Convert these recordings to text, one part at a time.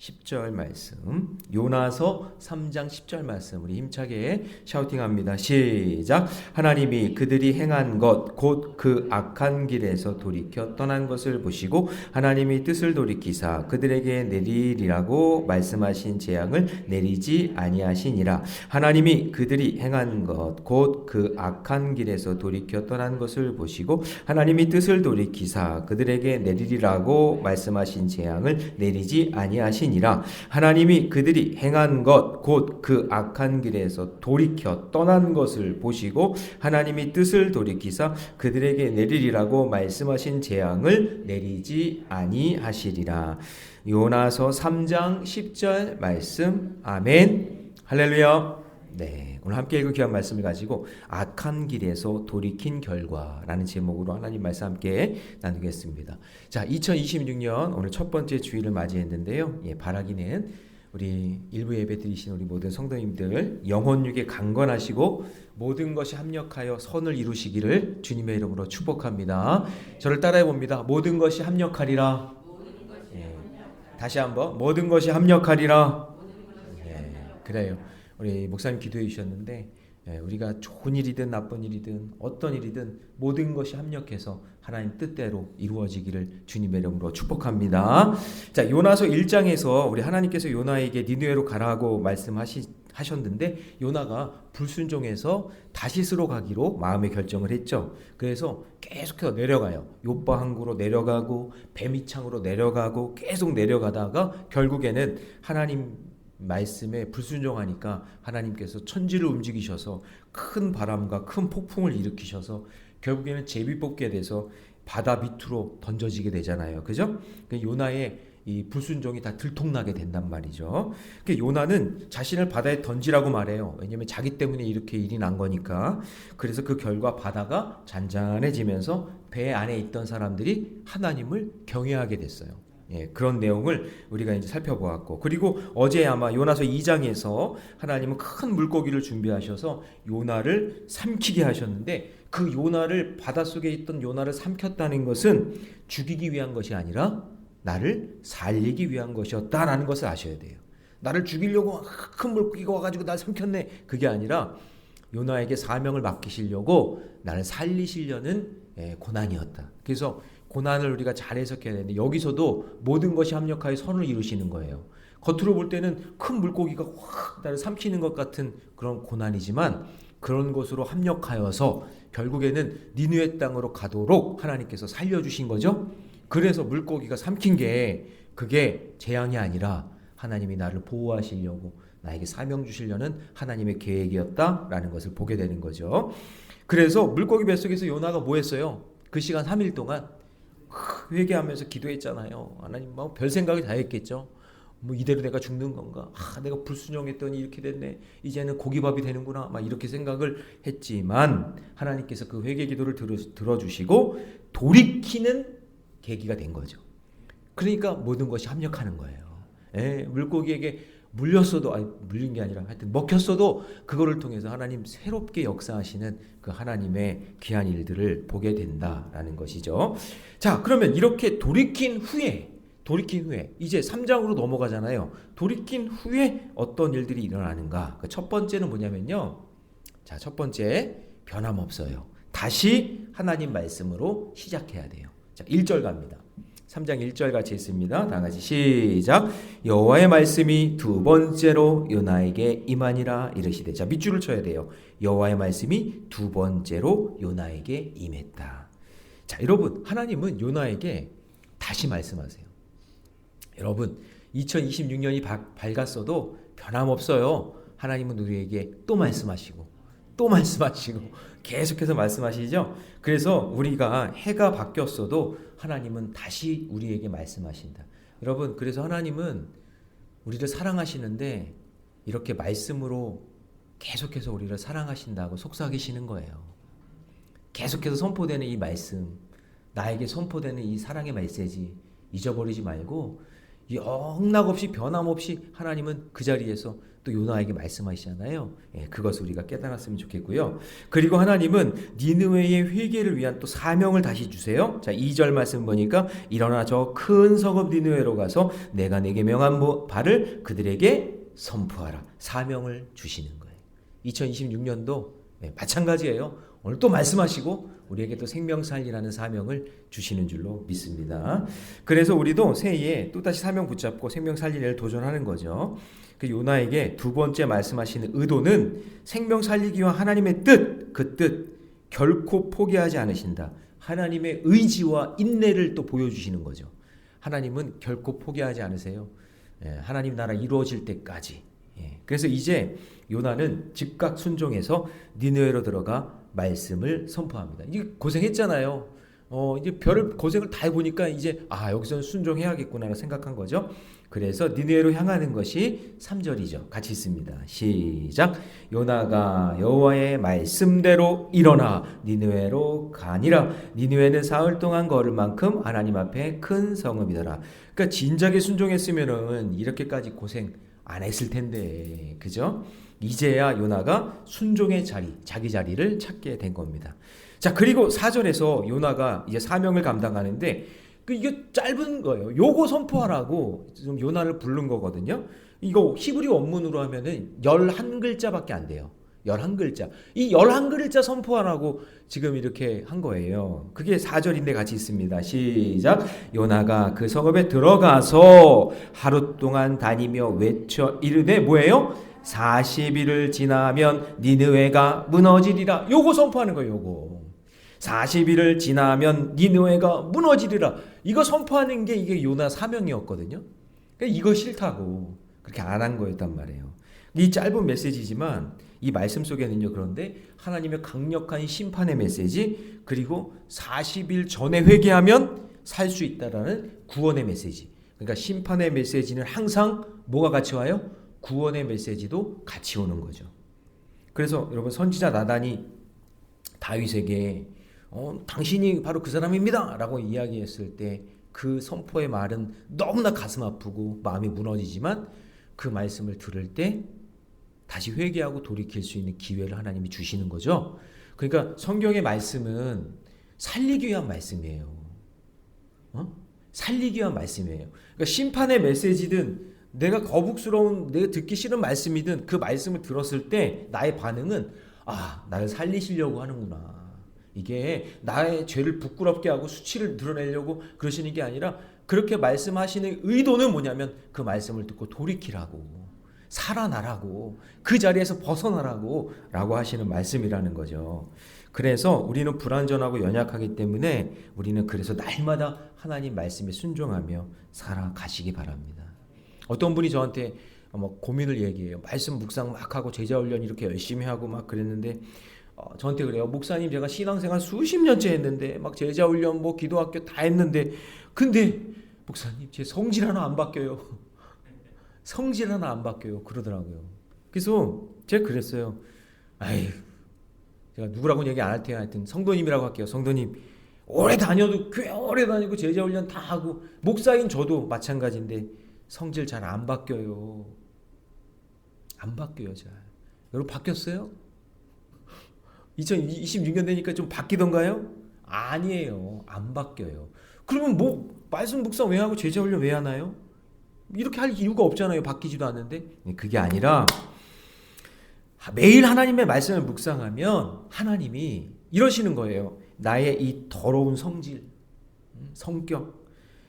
10절 말씀, 요나서 3장 10절 말씀 우리 힘차게 샤우팅합니다. 시작. 하나님이 그들이 행한 것 곧 그 악한 길에서 돌이켜 떠난 것을 보시고 하나님이 뜻을 돌이키사 그들에게 내리리라고 말씀하신 재앙을 내리지 아니하시니라. 하나님이 그들이 행한 것 곧 그 악한 길에서 돌이켜 떠난 것을 보시고 하나님이 뜻을 돌이키사 그들에게 내리리라고 말씀하신 재앙을 내리지 아니하시니라. 하나님이 그들이 행한 것 곧 그 악한 길에서 돌이켜 떠난 것을 보시고 하나님이 뜻을 돌이키사 그들에게 내리리라고 말씀하신 재앙을 내리지 아니하시리라. 요나서 3장 10절 말씀. 아멘. 할렐루야. 네, 오늘 함께 읽은 귀한 말씀을 가지고 악한 길에서 돌이킨 결과라는 제목으로 하나님 말씀 함께 나누겠습니다. 자, 2026년 오늘 첫 번째 주일을 맞이했는데요. 바라기는 우리 일부 예배 드리신 우리 모든 성도님들 영혼육에 강건하시고 모든 것이 합력하여 선을 이루시기를 주님의 이름으로 축복합니다. 저를 따라해 봅니다. 모든 것이 합력하리라. 다시 한번 모든 것이 합력하리라. 그래요. 우리 목사님 기도해 주셨는데 우리가 좋은 일이든 나쁜 일이든 어떤 일이든 모든 것이 합력해서 하나님 뜻대로 이루어지기를 주님의 이름으로 축복합니다. 자, 요나서 1장에서 우리 하나님께서 요나에게 니느웨로 가라고 말씀하셨는데 요나가 불순종해서 다시스로 가기로 마음의 결정을 했죠. 그래서 계속해서 내려가요. 욥바 항구로 내려가고 뱀이창으로 내려가고 계속 내려가다가 결국에는 하나님 말씀에 불순종하니까 하나님께서 천지를 움직이셔서 큰 바람과 큰 폭풍을 일으키셔서 결국에는 제비 뽑게 돼서 바다 밑으로 던져지게 되잖아요. 그죠? 요나의 이 불순종이 다 들통나게 된단 말이죠. 요나는 자신을 바다에 던지라고 말해요. 왜냐하면 자기 때문에 이렇게 일이 난 거니까. 그래서 그 결과 바다가 잔잔해지면서 배 안에 있던 사람들이 하나님을 경외하게 됐어요. 그런 내용을 우리가 이제 살펴보았고, 그리고 어제 아마 요나서 2장에서 하나님은 큰 물고기를 준비하셔서 요나를 삼키게 하셨는데 그 요나를 바닷속에 있던 요나를 삼켰다는 것은 죽이기 위한 것이 아니라 나를 살리기 위한 것이었다라는 것을 아셔야 돼요. 나를 죽이려고 큰 물고기가 와가지고 날 삼켰네, 그게 아니라 요나에게 사명을 맡기시려고 나를 살리시려는 고난이었다. 그래서 고난을 우리가 잘 해석해야 되는데 여기서도 모든 것이 합력하여 선을 이루시는 거예요. 겉으로 볼 때는 큰 물고기가 확 나를 삼키는 것 같은 그런 고난이지만 그런 것으로 합력하여서 결국에는 니느웨 땅으로 가도록 하나님께서 살려주신 거죠. 그래서 물고기가 삼킨 게 그게 재앙이 아니라 하나님이 나를 보호하시려고 나에게 사명 주시려는 하나님의 계획이었다라는 것을 보게 되는 거죠. 그래서 물고기 뱃속에서 요나가 뭐 했어요? 그 시간 3일 동안 회개하면서 기도했잖아요. 하나님 뭐 별 생각이 다 했겠죠. 뭐 이대로 내가 죽는 건가? 내가 불순종했더니 이렇게 됐네. 이제는 고기밥이 되는구나. 막 이렇게 생각을 했지만 하나님께서 그 회개 기도를 들어주시고 돌이키는 계기가 된 거죠. 그러니까 모든 것이 합력하는 거예요. 물고기에게 물렸어도, 물린 게 아니라 하여튼 먹혔어도 그거를 통해서 하나님 새롭게 역사하시는 그 하나님의 귀한 일들을 보게 된다라는 것이죠. 자, 그러면 이렇게 돌이킨 후에 이제 3장으로 넘어가잖아요. 돌이킨 후에 어떤 일들이 일어나는가? 첫 번째는 뭐냐면요. 자, 첫 번째, 변함없어요. 다시 하나님 말씀으로 시작해야 돼요. 자, 1절 갑니다. 3장 1절 같이 있습니다. 다 같이 시작. 여호와의 말씀이 두 번째로 요나에게 임하니라 이르시되. 자, 밑줄을 쳐야 돼요. 여호와의 말씀이 두 번째로 요나에게 임했다. 자, 여러분, 하나님은 요나에게 다시 말씀하세요. 여러분, 2026년이 밝았어도 변함없어요. 하나님은 우리에게 또 말씀하시고 또 말씀하시고 계속해서 말씀하시죠. 그래서 우리가 해가 바뀌었어도 하나님은 다시 우리에게 말씀하신다. 여러분, 그래서 하나님은 우리를 사랑하시는데 이렇게 말씀으로 계속해서 우리를 사랑하신다고 속삭이시는 거예요. 계속해서 선포되는 이 말씀, 나에게 선포되는 이 사랑의 메시지 잊어버리지 말고 영락없이 변함없이 하나님은 그 자리에서 또 요나에게 말씀하시잖아요. 예, 그것을 우리가 깨달았으면 좋겠고요. 그리고 하나님은 니느웨의 회개를 위한 또 사명을 다시 주세요. 자, 2절 말씀 보니까 일어나 저 큰 성읍 니느웨로 가서 내가 내게 명한 바를 그들에게 선포하라. 사명을 주시는 거예요. 2026년도 마찬가지예요. 오늘 또 말씀하시고 우리에게 또 생명 살리라는 사명을 주시는 줄로 믿습니다. 그래서 우리도 새해에 또다시 사명 붙잡고 생명 살리를 도전하는 거죠. 그 요나에게 두 번째 말씀하시는 의도는 생명 살리기 위한 하나님의 뜻, 그 뜻 결코 포기하지 않으신다. 하나님의 의지와 인내를 또 보여주시는 거죠. 하나님은 결코 포기하지 않으세요. 하나님 나라 이루어질 때까지. 그래서 이제 요나는 즉각 순종해서 니느웨로 들어가 말씀을 선포합니다. 이제 고생했잖아요. 이제 별 고생을 다 해보니까 이제 여기서는 순종해야겠구나 생각한 거죠. 그래서 니느웨로 향하는 것이 3절이죠. 같이 있습니다. 시작. 요나가 여호와의 말씀대로 일어나 니느웨로 가니라. 니느웨는 사흘 동안 걸을 만큼 하나님 앞에 큰 성읍이더라. 그러니까 진작에 순종했으면은 이렇게까지 고생 안 했을 텐데, 그죠? 이제야 요나가 순종의 자리, 자기 자리를 찾게 된 겁니다. 자, 그리고 4절에서 요나가 이제 사명을 감당하는데 이게 짧은 거예요. 요거 선포하라고 좀 요나를 부른 거거든요. 이거 히브리 원문으로 하면은 11글자밖에 안 돼요. 11글자. 이 11글자 선포하라고 지금 이렇게 한 거예요. 그게 4절인데 같이 있습니다. 시작. 요나가 그 성읍에 들어가서 하루 동안 다니며 외쳐 이르되 뭐예요? 40일을 지나면 니느웨가 무너지리라. 요거 선포하는 거예요. 요거. 40일을 지나면 니느웨가 무너지리라. 이거 선포하는 게 이게 요나 사명이었거든요. 그러니까 이거 싫다고 그렇게 안 한 거였단 말이에요. 이 짧은 메시지지만 이 말씀 속에는요, 그런데 하나님의 강력한 심판의 메시지, 그리고 40일 전에 회개하면 살 수 있다라는 구원의 메시지. 그러니까 심판의 메시지는 항상 뭐가 같이 와요? 구원의 메시지도 같이 오는 거죠. 그래서 여러분, 선지자 나단이 다윗에게 당신이 바로 그 사람입니다 라고 이야기했을 때 그 선포의 말은 너무나 가슴 아프고 마음이 무너지지만 그 말씀을 들을 때 다시 회개하고 돌이킬 수 있는 기회를 하나님이 주시는 거죠. 그러니까 성경의 말씀은 살리기 위한 말씀이에요. 살리기 위한 말씀이에요. 그러니까 심판의 메시지든 내가 거북스러운, 내가 듣기 싫은 말씀이든 그 말씀을 들었을 때 나의 반응은 나를 살리시려고 하는구나. 이게 나의 죄를 부끄럽게 하고 수치를 드러내려고 그러시는 게 아니라 그렇게 말씀하시는 의도는 뭐냐면 그 말씀을 듣고 돌이키라고, 살아나라고, 그 자리에서 벗어나라고 라고 하시는 말씀이라는 거죠. 그래서 우리는 불완전하고 연약하기 때문에 우리는 그래서 날마다 하나님 말씀에 순종하며 살아가시기 바랍니다. 어떤 분이 저한테 고민을 얘기해요. 말씀 묵상 막 하고 제자 훈련 이렇게 열심히 하고 막 그랬는데 저한테 그래요. 목사님, 제가 신앙생활 수십 년째 했는데 막 제자 훈련 뭐 기도학교 다 했는데 근데 목사님 제 성질 하나 안 바뀌어요. 성질 하나 안 바뀌어요. 그러더라고요. 그래서 제가 그랬어요. 제가 누구라고 얘기 안 할 테니까 하여튼 성도님이라고 할게요. 성도님, 오래 다녀도 교회 오래 다니고 제자 훈련 다 하고 목사인 저도 마찬가지인데 성질 잘 안 바뀌어요. 안 바뀌어요. 잘. 여러분 바뀌었어요? 2026년 되니까 좀 바뀌던가요? 아니에요. 안 바뀌어요. 그러면 뭐 말씀 묵상 왜 하고 제자 훈련 왜 하나요? 이렇게 할 이유가 없잖아요. 바뀌지도 않는데. 그게 아니라 매일 하나님의 말씀을 묵상하면 하나님이 이러시는 거예요. 나의 이 더러운 성질, 성격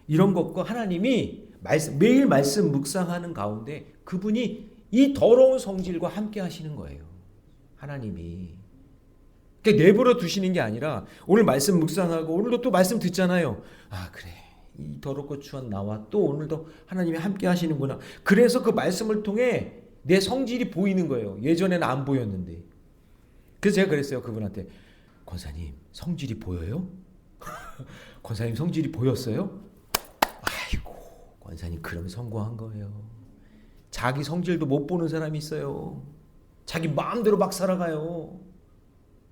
이런 것과 하나님이 매일 말씀 묵상하는 가운데 그분이 이 더러운 성질과 함께 하시는 거예요. 하나님이. 그러니까 내버려 두시는 게 아니라 오늘 말씀 묵상하고 오늘도 또 말씀 듣잖아요. 그래. 이 더럽고 추한 나와 또 오늘도 하나님이 함께 하시는구나. 그래서 그 말씀을 통해 내 성질이 보이는 거예요. 예전에는 안 보였는데. 그래서 제가 그랬어요. 그분한테. 권사님, 성질이 보여요? 권사님, 성질이 보였어요? 아이고, 권사님, 그러면 성공한 거예요. 자기 성질도 못 보는 사람이 있어요. 자기 마음대로 막 살아가요.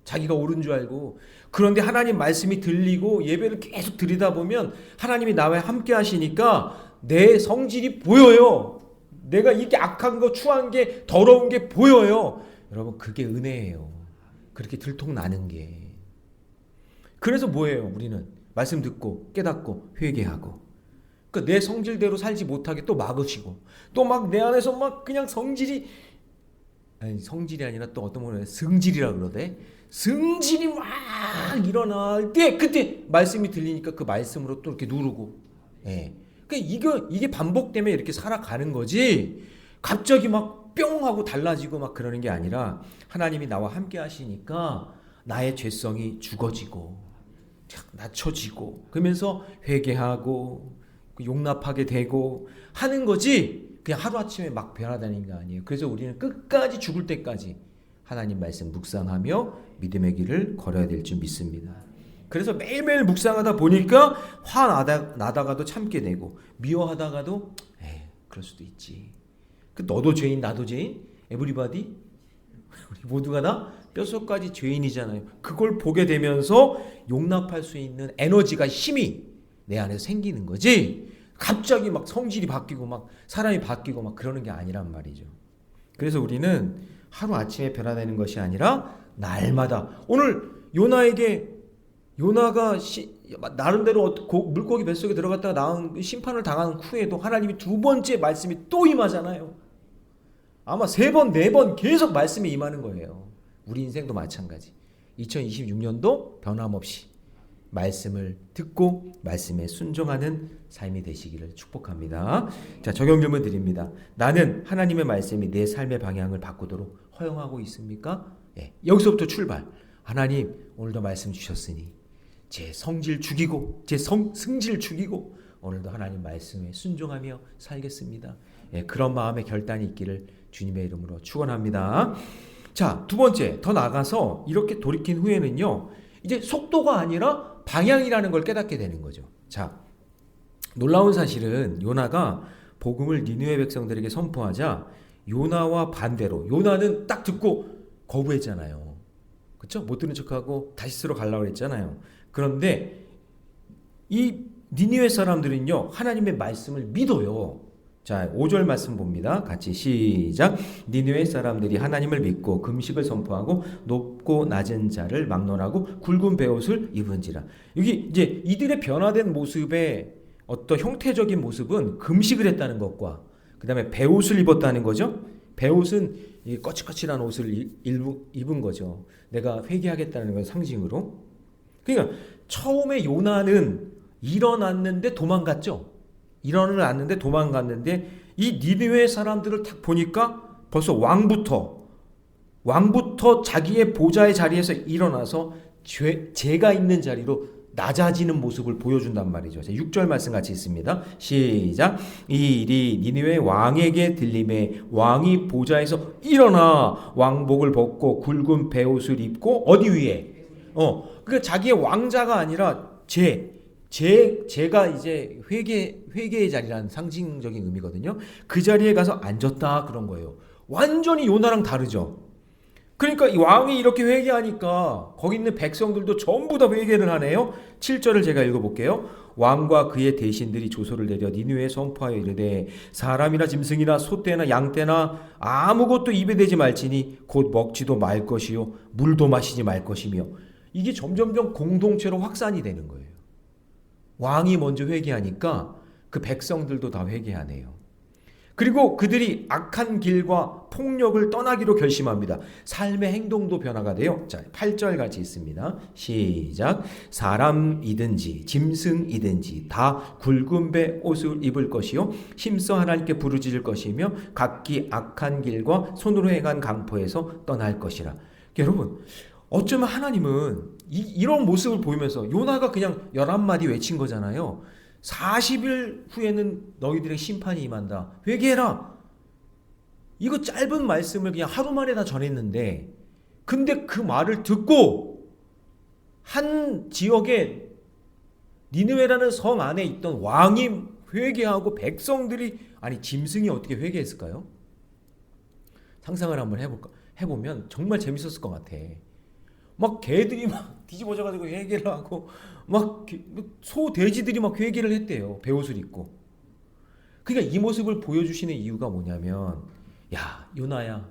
자기가 옳은 줄 알고. 그런데 하나님 말씀이 들리고 예배를 계속 드리다 보면 하나님이 나와 함께 하시니까 내 성질이 보여요. 내가 이게 악한 거, 추한 게, 더러운 게 보여요. 여러분, 그게 은혜예요. 그렇게 들통나는 게. 그래서 뭐예요? 우리는 말씀 듣고 깨닫고 회개하고, 그러니까 내 성질대로 살지 못하게 또 막으시고, 또 막 내 안에서 막 그냥 성질이, 아니 성질이 아니라 또 어떤 분은 승질이라 그러대. 승질이 막 일어날 때 그때 말씀이 들리니까 그 말씀으로 또 이렇게 누르고, 예. 그러니까 이게 반복되면 이렇게 살아가는 거지. 갑자기 막 뿅 하고 달라지고 막 그러는 게 아니라 하나님이 나와 함께 하시니까 나의 죄성이 죽어지고 낮춰지고, 그러면서 회개하고 용납하게 되고 하는 거지. 그냥 하루아침에 막 변화되는 게 아니에요. 그래서 우리는 끝까지 죽을 때까지 하나님 말씀 묵상하며 믿음의 길을 걸어야 될 줄 믿습니다. 그래서 매일매일 묵상하다 보니까 나다가도 참게 되고, 미워하다가도 에이 그럴 수도 있지. 그 너도 죄인 나도 죄인, 에브리바디 우리 모두가 다 뼛속까지 죄인이잖아요. 그걸 보게 되면서 용납할 수 있는 에너지가, 힘이 내 안에 생기는 거지. 갑자기 막 성질이 바뀌고 막 사람이 바뀌고 막 그러는 게 아니란 말이죠. 그래서 우리는 하루아침에 변화되는 것이 아니라 날마다, 오늘 요나가 나름대로 물고기 뱃속에 들어갔다가 나온 심판을 당한 후에도 하나님이 두 번째 말씀이 또 임하잖아요. 아마 3번, 4번 계속 말씀이 임하는 거예요. 우리 인생도 마찬가지. 2026년도 변함없이 말씀을 듣고 말씀에 순종하는 삶이 되시기를 축복합니다. 자, 적용 질문 드립니다. 나는 하나님의 말씀이 내 삶의 방향을 바꾸도록 허용하고 있습니까? 예, 여기서부터 출발. 하나님, 오늘도 말씀 주셨으니 제 성질 죽이고 제 승질 죽이고 오늘도 하나님 말씀에 순종하며 살겠습니다. 예, 그런 마음의 결단이 있기를 주님의 이름으로 축원합니다. 자, 두 번째, 더 나아가서 이렇게 돌이킨 후에는요, 이제 속도가 아니라 방향이라는 걸 깨닫게 되는 거죠. 자, 놀라운 사실은 요나가 복음을 니느웨 백성들에게 선포하자 요나와 반대로, 요나는 딱 듣고 거부했잖아요. 그렇죠? 못 들은 척하고 다시스로 가려고 했잖아요. 그런데 이 니느웨 사람들은요, 하나님의 말씀을 믿어요. 자, 5절 말씀 봅니다. 같이 시작. 니느웨 사람들이 하나님을 믿고 금식을 선포하고 높고 낮은 자를 막론하고 굵은 베옷을 입은지라. 여기 이제 이들의 변화된 모습의 어떤 형태적인 모습은 금식을 했다는 것과 그 다음에 베옷을 입었다는 거죠. 베옷은 이 거칠거칠한 옷을 입은 거죠. 내가 회개하겠다는 건 상징으로. 그러니까 처음에 요나는 일어났는데 도망갔죠. 일어났는데 도망갔는데 이 니느웨 사람들을 딱 보니까 벌써 왕부터 자기의 보좌의 자리에서 일어나서 죄가 있는 자리로 낮아지는 모습을 보여준단 말이죠. 6절 말씀 같이 있습니다. 시작. 이 일이 니느웨 왕에게 들림에 왕이 보좌에서 일어나 왕복을 벗고 굵은 베옷을 입고 어디 위에? 그러니까 자기의 왕자가 아니라 제가 이제 회개의 자리라는 상징적인 의미거든요. 그 자리에 가서 앉았다 그런 거예요. 완전히 요나랑 다르죠. 그러니까 이 왕이 이렇게 회개하니까 거기 있는 백성들도 전부 다 회개를 하네요. 7절을 제가 읽어볼게요. 왕과 그의 대신들이 조소를 내려 니느웨에 선포하여 이르되 사람이나 짐승이나 소떼나 양떼나 아무것도 입에 대지 말지니 곧 먹지도 말 것이요 물도 마시지 말 것이며, 이게 점점점 공동체로 확산이 되는 거예요. 왕이 먼저 회개하니까 그 백성들도 다 회개하네요. 그리고 그들이 악한 길과 폭력을 떠나기로 결심합니다. 삶의 행동도 변화가 돼요. 자, 8절 같이 있습니다. 시작. 사람이든지 짐승이든지 다 굵은 배 옷을 입을 것이요 힘써 하나님께 부르짖을 것이며 각기 악한 길과 손으로 행한 강포에서 떠날 것이라. 여러분, 어쩌면 하나님은 이런 모습을 보이면서 요나가 그냥 11마디 외친 거잖아요. 40일 후에는 너희들의 심판이 임한다. 회개해라. 이거 짧은 말씀을 그냥 하루 만에 다 전했는데, 근데 그 말을 듣고 한 지역에 니느웨라는 성 안에 있던 왕이 회개하고 백성들이, 아니 짐승이 어떻게 회개했을까요? 상상을 한번 해보면 정말 재밌었을 것 같아. 막 개들이 막 뒤집어져가지고 회개를 하고 막 소 돼지들이 막 회개를 했대요. 베옷을 입고. 그러니까 이 모습을 보여주시는 이유가 뭐냐면, 야 요나야,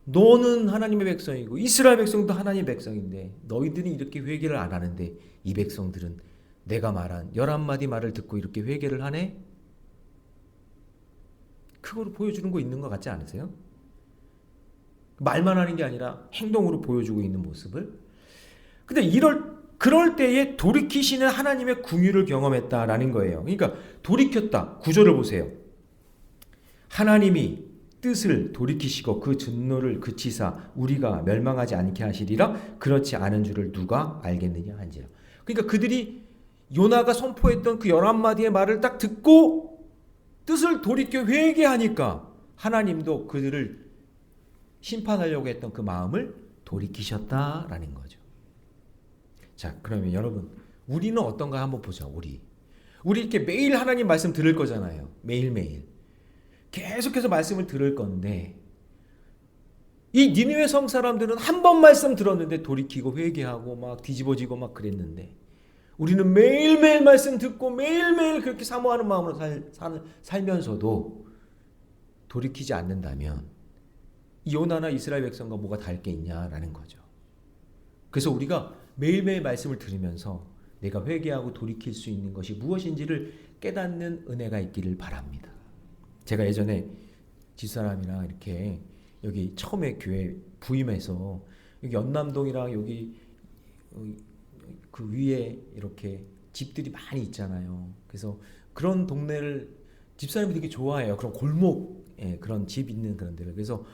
너는 하나님의 백성이고 이스라엘 백성도 하나님의 백성인데 너희들이 이렇게 회개를 안 하는데 이 백성들은 내가 말한 11마디 말을 듣고 이렇게 회개를 하네? 그거로 보여주는 거 있는 것 같지 않으세요? 말만 하는 게 아니라 행동으로 보여주고 있는 모습을. 근데 그럴 때에 돌이키시는 하나님의 궁유를 경험했다라는 거예요. 그러니까 돌이켰다. 구절을 보세요. 하나님이 뜻을 돌이키시고 그 진노를 그치사 우리가 멸망하지 않게 하시리라. 그렇지 않은 줄을 누가 알겠느냐 한지라. 그러니까 그들이 요나가 선포했던 그 11마디의 말을 딱 듣고 뜻을 돌이켜 회개하니까 하나님도 그들을 심판하려고 했던 그 마음을 돌이키셨다라는 거죠. 자, 그러면 여러분, 우리는 어떤가 한번 보자. 우리 이렇게 매일 하나님 말씀 들을 거잖아요. 매일매일 계속해서 말씀을 들을 건데, 이 니느웨 성 사람들은 한 번 말씀 들었는데 돌이키고 회개하고 막 뒤집어지고 막 그랬는데, 우리는 매일매일 말씀 듣고 매일매일 그렇게 사모하는 마음으로 살면서도 돌이키지 않는다면 요나나 이스라엘 백성과 뭐가 다를 게 있냐라는 거죠. 그래서 우리가 매일매일 말씀을 들으면서 내가 회개하고 돌이킬 수 있는 것이 무엇인지를 깨닫는 은혜가 있기를 바랍니다. 제가 예전에 집사람이랑 이렇게 여기 처음에 교회 부임해서 여기 연남동이랑 여기 그 위에 이렇게 집들이 많이 있잖아요. 그래서 그런 동네를 집사람이 되게 좋아해요. 그런 골목, 그런 집 있는 그런 데를. 그래서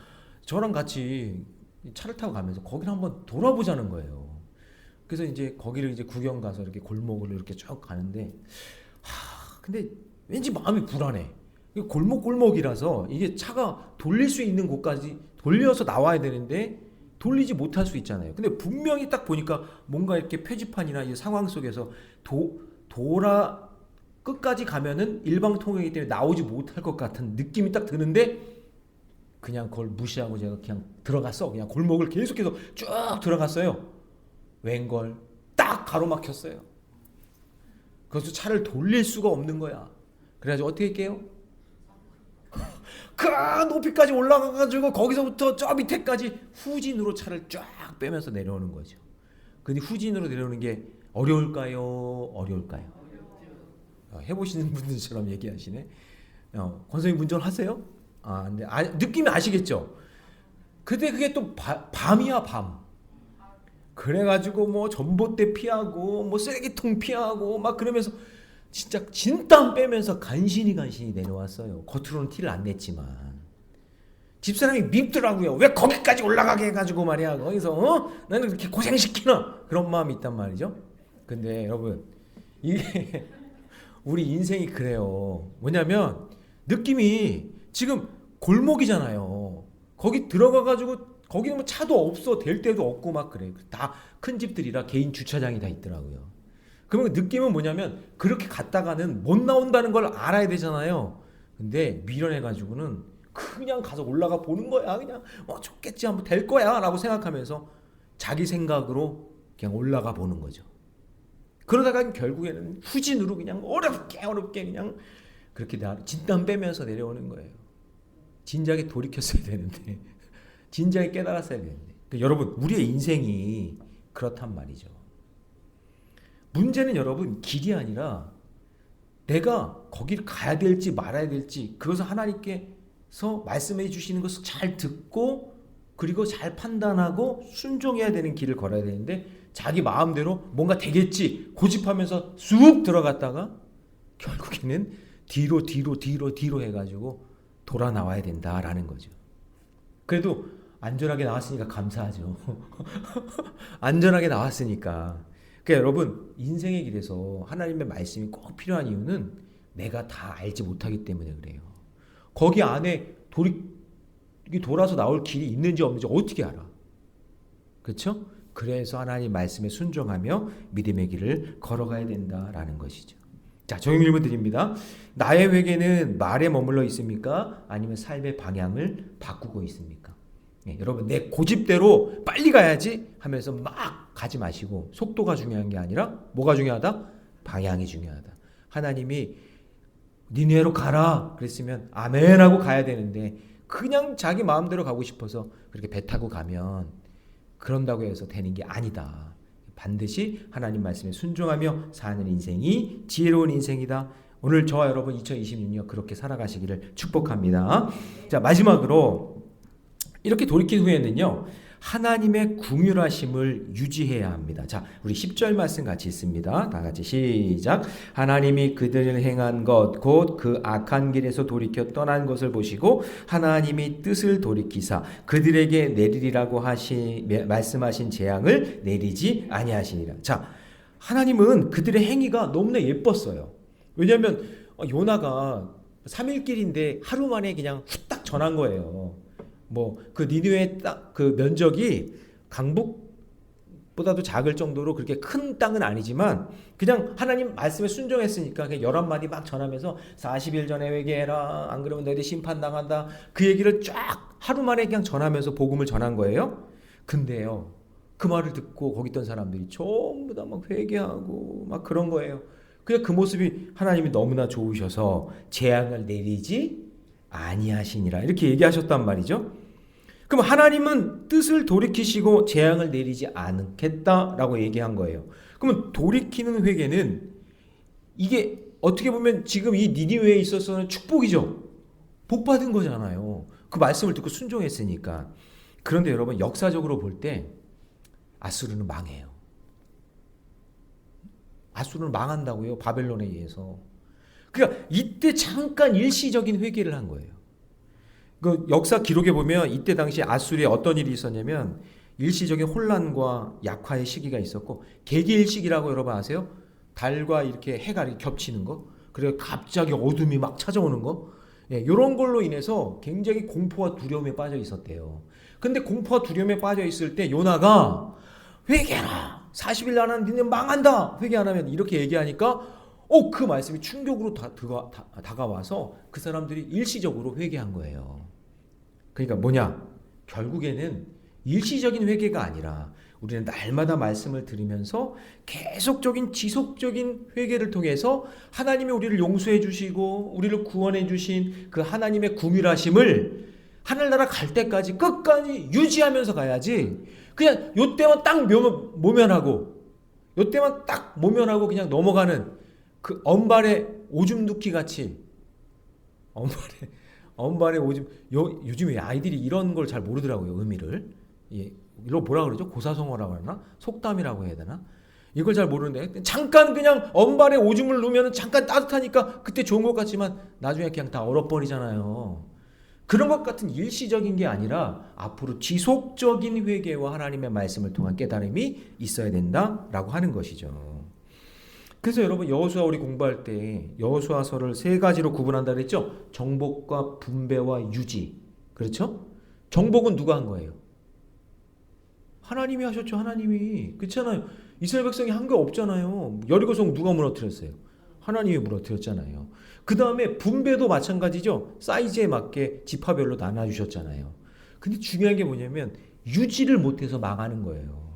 저랑 같이 차를 타고 가면서 거기를 한번 돌아보자는 거예요. 그래서 이제 거기를 이제 구경 가서 이렇게 골목을 이렇게 쭉 가는데, 근데 왠지 마음이 불안해. 골목이라서 이게 차가 돌릴 수 있는 곳까지 돌려서 나와야 되는데 돌리지 못할 수 있잖아요. 근데 분명히 딱 보니까 뭔가 이렇게 표지판이나 이 상황 속에서 돌아 끝까지 가면은 일방통행이기 때문에 나오지 못할 것 같은 느낌이 딱 드는데, 그냥 그걸 무시하고 제가 그냥 들어갔어. 그냥 골목을 계속해서 쭉 들어갔어요. 웬걸 딱 가로막혔어요. 그래서 차를 돌릴 수가 없는 거야. 그래가지고 어떻게 할게요? 그 높이까지 올라가가지고 거기서부터 저 밑에까지 후진으로 차를 쫙 빼면서 내려오는 거죠. 근데 후진으로 내려오는 게 어려울까요? 어려울까요? 해보시는 분들처럼 얘기하시네. 권선생님 운전하세요? 근데 느낌이 아시겠죠? 근데 그게 또 밤이야, 밤. 그래가지고 뭐 전봇대 피하고 뭐 쓰레기통 피하고 막 그러면서 진짜 진땀 빼면서 간신히 내려왔어요. 겉으로는 티를 안 냈지만 집사람이 밉더라고요. 왜 거기까지 올라가게 해가지고 말이야. 거기서 나는 그렇게 고생시키나, 그런 마음이 있단 말이죠. 근데 여러분, 이게 우리 인생이 그래요. 뭐냐면 느낌이 지금 골목이잖아요. 거기 들어가가지고 거기는 뭐 차도 없어, 될 데도 없고 막 그래. 다 큰 집들이라 개인 주차장이 다 있더라고요. 그러면 느낌은 뭐냐면 그렇게 갔다가는 못 나온다는 걸 알아야 되잖아요. 근데 미련해가지고는 그냥 가서 올라가 보는 거야. 그냥 좋겠지, 한번 될 거야 라고 생각하면서 자기 생각으로 그냥 올라가 보는 거죠. 그러다가 결국에는 후진으로 그냥 어렵게 그냥 그렇게 진땀 빼면서 내려오는 거예요. 진작에 돌이켰어야 되는데, 진작에 깨달았어야 되는데. 그러니까 여러분, 우리의 인생이 그렇단 말이죠. 문제는 여러분, 길이 아니라 내가 거기를 가야 될지 말아야 될지, 그것을 하나님께서 말씀해 주시는 것을 잘 듣고 그리고 잘 판단하고 순종해야 되는 길을 걸어야 되는데, 자기 마음대로 뭔가 되겠지 고집하면서 쑥 들어갔다가 결국에는 뒤로 해가지고 돌아 나와야 된다라는 거죠. 그래도 안전하게 나왔으니까 감사하죠. 안전하게 나왔으니까. 그러니까 여러분, 인생의 길에서 하나님의 말씀이 꼭 필요한 이유는 내가 다 알지 못하기 때문에 그래요. 거기 안에 돌아서 나올 길이 있는지 없는지 어떻게 알아? 그렇죠? 그래서 하나님 말씀에 순종하며 믿음의 길을 걸어가야 된다라는 것이죠. 자, 적용 질문 드립니다. 나의 회개는 말에 머물러 있습니까? 아니면 삶의 방향을 바꾸고 있습니까? 여러분, 내 고집대로 빨리 가야지 하면서 막 가지 마시고, 속도가 중요한 게 아니라 뭐가 중요하다? 방향이 중요하다. 하나님이 니느웨로 가라 그랬으면 아멘 하고 가야 되는데 그냥 자기 마음대로 가고 싶어서 그렇게 배 타고 가면 그런다고 해서 되는 게 아니다. 반드시 하나님 말씀에 순종하며 사는 인생이 지혜로운 인생이다. 오늘 저와 여러분 2026년 그렇게 살아가시기를 축복합니다. 자, 마지막으로 이렇게 돌이킨 후에는요, 하나님의 긍휼하심을 유지해야 합니다. 자, 우리 10절 말씀 같이 있습니다. 다 같이 시작. 하나님이 그들을 행한 것 곧 그 악한 길에서 돌이켜 떠난 것을 보시고 하나님이 뜻을 돌이키사 그들에게 내리리라고 말씀하신 재앙을 내리지 아니하시니라. 자, 하나님은 그들의 행위가 너무나 예뻤어요. 왜냐하면 요나가 3일 길인데 하루 만에 그냥 후딱 전한 거예요. 뭐 그 니느웨 땅 그 면적이 강북보다도 작을 정도로 그렇게 큰 땅은 아니지만 그냥 하나님 말씀에 순종했으니까 그냥 11마디 막 전하면서 40일 전에 회개해라, 안 그러면 너희들 심판당한다, 그 얘기를 쫙 하루 만에 그냥 전하면서 복음을 전한 거예요. 근데요, 그 말을 듣고 거기 있던 사람들이 전부 다 막 회개하고 막 그런 거예요. 그냥 그 모습이 하나님이 너무나 좋으셔서 재앙을 내리지 아니하시니라 이렇게 얘기하셨단 말이죠. 그럼 하나님은 뜻을 돌이키시고 재앙을 내리지 않겠다라고 얘기한 거예요. 그러면 돌이키는 회개는 이게 어떻게 보면 지금 이 니느웨에 있어서는 축복이죠. 복 받은 거잖아요. 그 말씀을 듣고 순종했으니까. 그런데 여러분 역사적으로 볼 때 아수르는 망해요. 아수르는 망한다고요. 바벨론에 의해서. 그러니까 이때 잠깐 일시적인 회개를 한 거예요. 그 역사 기록에 보면 이때 당시 아수르에 어떤 일이 있었냐면 일시적인 혼란과 약화의 시기가 있었고 개기일식이라고 여러분 아세요? 달과 이렇게 해가 겹치는 거, 그리고 갑자기 어둠이 막 찾아오는 거, 이런 걸로 인해서 굉장히 공포와 두려움에 빠져 있었대요. 근데 공포와 두려움에 빠져 있을 때 요나가 회개하라, 40일 안에 너는 망한다, 회개 안 하면 이렇게 얘기하니까 그 말씀이 충격으로 다가와서 그 사람들이 일시적으로 회개한 거예요. 그러니까 뭐냐? 결국에는 일시적인 회개가 아니라 우리는 날마다 말씀을 들으면서 계속적인 지속적인 회개를 통해서 하나님이 우리를 용서해 주시고 우리를 구원해 주신 그 하나님의 긍휼하심을 하늘나라 갈 때까지 끝까지 유지하면서 가야지, 그냥 요때만 딱 모면하고 요때만 딱 모면하고 그냥 넘어가는 그 언발의 오줌 눕기 같이, 언발의 오줌, 요즘에 아이들이 이런 걸 잘 모르더라고요. 의미를. 이걸 뭐라 그러죠? 고사성어라고 하나? 속담이라고 해야 되나? 이걸 잘 모르는데 잠깐 그냥 언발에 오줌을 누면 잠깐 따뜻하니까 그때 좋은 것 같지만 나중에 그냥 다 얼어버리잖아요. 그런 것 같은 일시적인 게 아니라 앞으로 지속적인 회개와 하나님의 말씀을 통한 깨달음이 있어야 된다라고 하는 것이죠. 그래서 여러분 여호수아 우리 공부할 때 여호수아서를 세 가지로 구분한다 그랬죠? 정복과 분배와 유지. 그렇죠? 정복은 누가 한 거예요? 하나님이 하셨죠. 하나님이. 그렇잖아요. 이스라엘 백성이 한 게 없잖아요. 여리고성 누가 무너뜨렸어요? 하나님이 무너뜨렸잖아요. 그 다음에 분배도 마찬가지죠. 사이즈에 맞게 지파별로 나눠주셨잖아요. 근데 중요한 게 뭐냐면 유지를 못해서 망하는 거예요.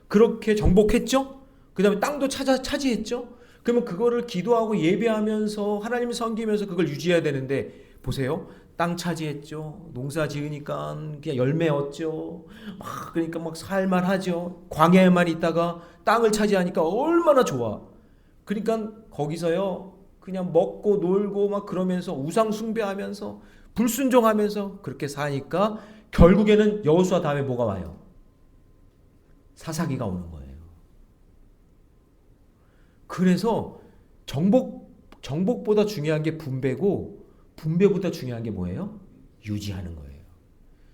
그렇게 정복했죠? 그 다음에 땅도 차지했죠? 그러면 그거를 기도하고 예배하면서 하나님 섬기면서 그걸 유지해야 되는데 보세요. 땅 차지했죠. 농사 지으니까 그냥 열매 얻죠. 그러니까 막 살만하죠. 광야에만 있다가 땅을 차지하니까 얼마나 좋아. 그러니까 거기서요 그냥 먹고 놀고 막 그러면서 우상 숭배하면서 불순종하면서 그렇게 사니까 결국에는 여호수아 다음에 뭐가 와요? 사사기가 오는 거예요. 그래서 정복보다 중요한 게 분배고 분배보다 중요한 게 뭐예요? 유지하는 거예요.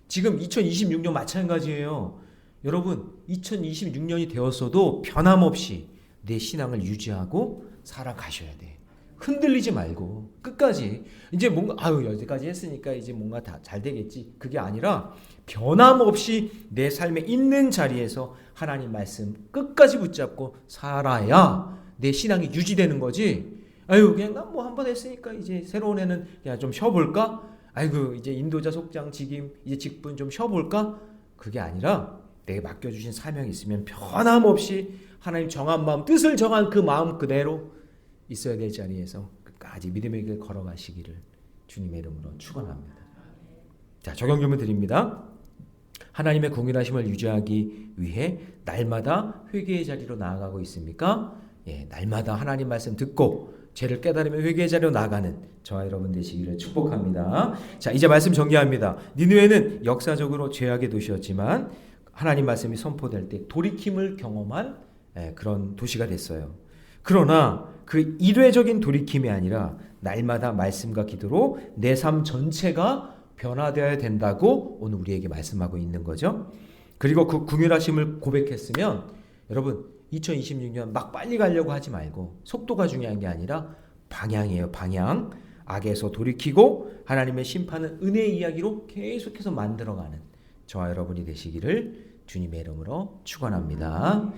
지금 2026년 마찬가지예요. 여러분 2026년이 되었어도 변함없이 내 신앙을 유지하고 살아가셔야 돼. 흔들리지 말고 끝까지 이제 뭔가 여기까지 했으니까 이제 뭔가 다 잘 되겠지, 그게 아니라 변함없이 내 삶에 있는 자리에서 하나님 말씀 끝까지 붙잡고 살아야 내 신앙이 유지되는 거지. 그냥 난 뭐 한 번 했으니까 이제 새로운 애는 그냥 좀 쉬어볼까? 이제 인도자 속장 직임 이제 직분 좀 쉬어볼까? 그게 아니라 내게 맡겨주신 사명이 있으면 변함없이 하나님 정한 마음, 뜻을 정한 그 마음 그대로 있어야 될 자리에서 끝까지 끝까지 믿음의 길 걸어가시기를 주님의 이름으로 축원합니다. 자, 적용 질문 드립니다. 하나님의 공의하심을 유지하기 위해 날마다 회개의 자리로 나아가고 있습니까? 예, 날마다 하나님 말씀 듣고 죄를 깨달으며 회개의 자리로 나아가는 저와 여러분 되시기를 축복합니다. 자, 이제 말씀 정리합니다. 니느웨는 역사적으로 죄악의 도시였지만 하나님 말씀이 선포될 때 돌이킴을 경험한 그런 도시가 됐어요. 그러나 그 일회적인 돌이킴이 아니라 날마다 말씀과 기도로 내 삶 전체가 변화되어야 된다고 오늘 우리에게 말씀하고 있는 거죠. 그리고 그 궁휼하심을 고백했으면 여러분 2026년 막 빨리 가려고 하지 말고 속도가 중요한 게 아니라 방향이에요. 방향. 악에서 돌이키고 하나님의 심판은 은혜의 이야기로 계속해서 만들어가는 저와 여러분이 되시기를 주님의 이름으로 축원합니다.